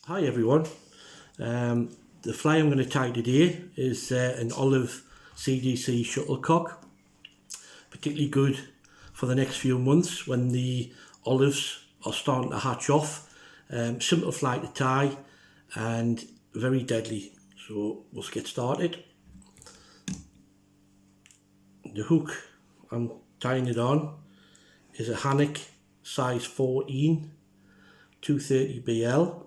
Hi everyone. The fly I'm going to tie today is an olive CDC shuttlecock, particularly good for the next few months when the olives are starting to hatch off. Simple fly to tie and very deadly. So let's get started. The hook I'm tying it on is a Hannock size 14 230 BL,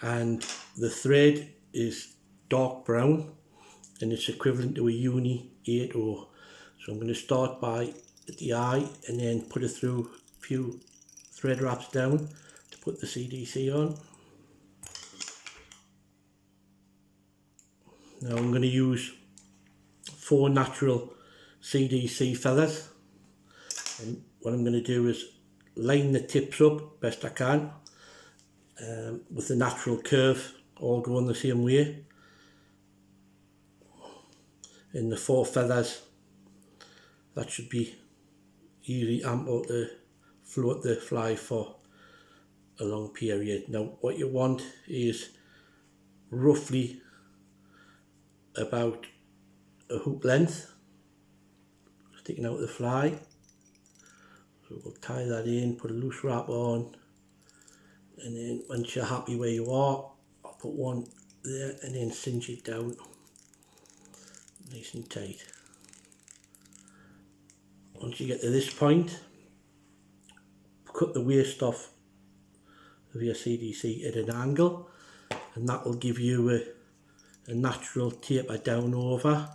and the thread is dark brown and it's equivalent to a uni 8 So I'm going to start by the eye and then put it through a few thread wraps down to put the CDC on. Now I'm going to use 4 natural CDC feathers, and what I'm going to do is line the tips up best I can with the natural curve all going the same way. In the 4 feathers, that should be easily ample to float the fly for a long period. Now what you want is roughly about a hook length sticking out the fly. So we'll tie that in, put a loose wrap on, and then once you're happy where you are, I'll put one there and then cinch it down nice and tight. Once you get to this point, cut the waste off of your CDC at an angle, and that will give you a natural taper down over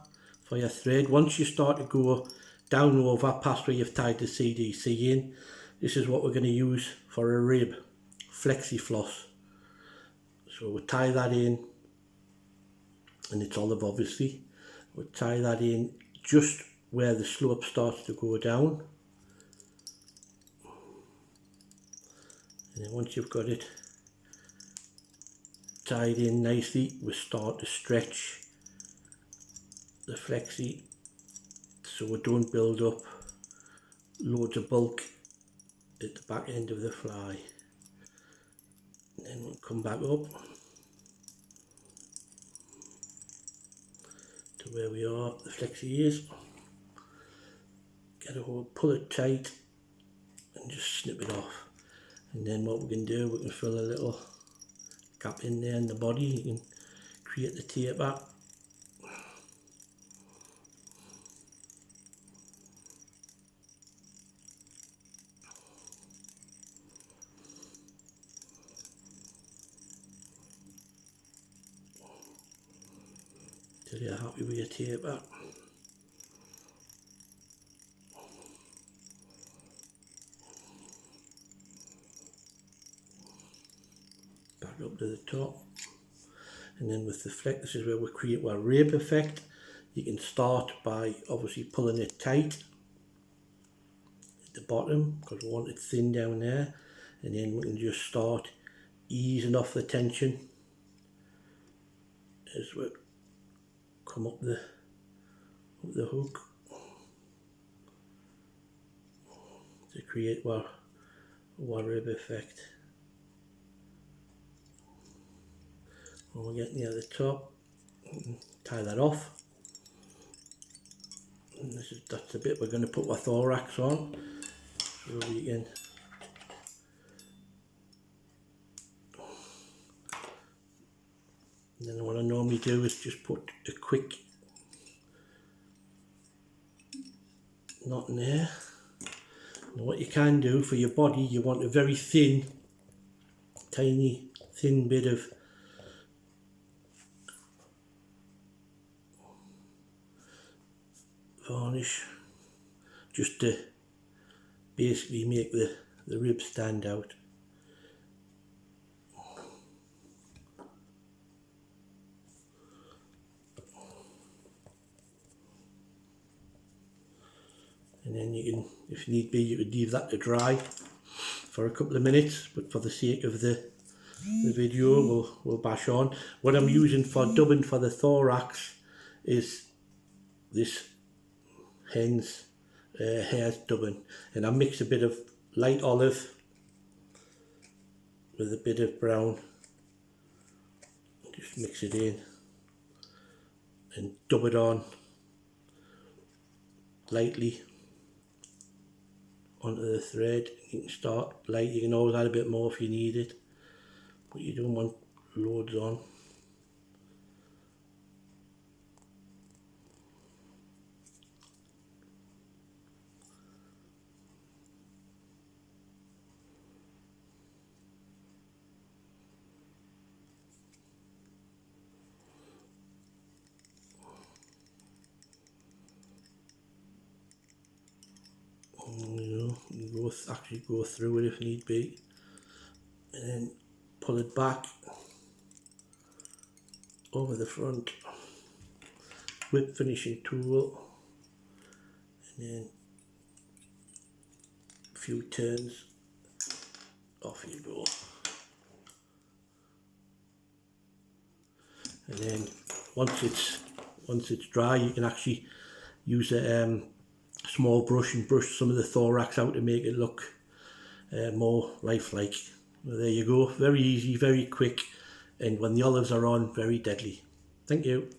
for your thread. Once you start to go down over past where you've tied the CDC in, this is what we're going to use for a rib, Flexi floss. So we'll tie that in, and it's olive obviously. We'll tie that in just where the slope starts to go down, and then once you've got it tied in nicely, we start to stretch the Flexi so we don't build up loads of bulk at the back end of the fly. And then we'll come back up to where we are, the Flexi is. Get a hold, pull it tight and just snip it off. And then what we can do, we can fill a little gap in there in the body. You can create the taper. Till you're happy with your taper. Back up to the top, and then with the flex, this is where we create our rib effect. You can start by obviously pulling it tight at the bottom because we want it thin down there, and then we can just start easing off the tension as we come up the hook to create our rib effect. When we get near the top, tie that off. And that's the bit we're going to put our thorax on, so we can and then what I normally do is just put a quick knot in there. Now what you can do for your body, you want a very thin, tiny, thin bit of varnish just to basically make the rib stand out. And then you can, if need be, you could leave that to dry for a couple of minutes, but for the sake of the video we'll bash on. What I'm using for dubbing for the thorax is this hen's hair's dubbing, and I mix a bit of light olive with a bit of brown. Just mix it in and dub it on lightly onto the thread. You can start light, you can always add a bit more if you need it, but you don't want loads on. You actually go through it if need be, and then pull it back over the front, whip finishing tool, and then a few turns, off you go. And then once it's dry, you can actually use a small brush and brush some of the thorax out to make it look more lifelike. Well, there you go, very easy, very quick, and when the olives are on, very deadly. Thank you.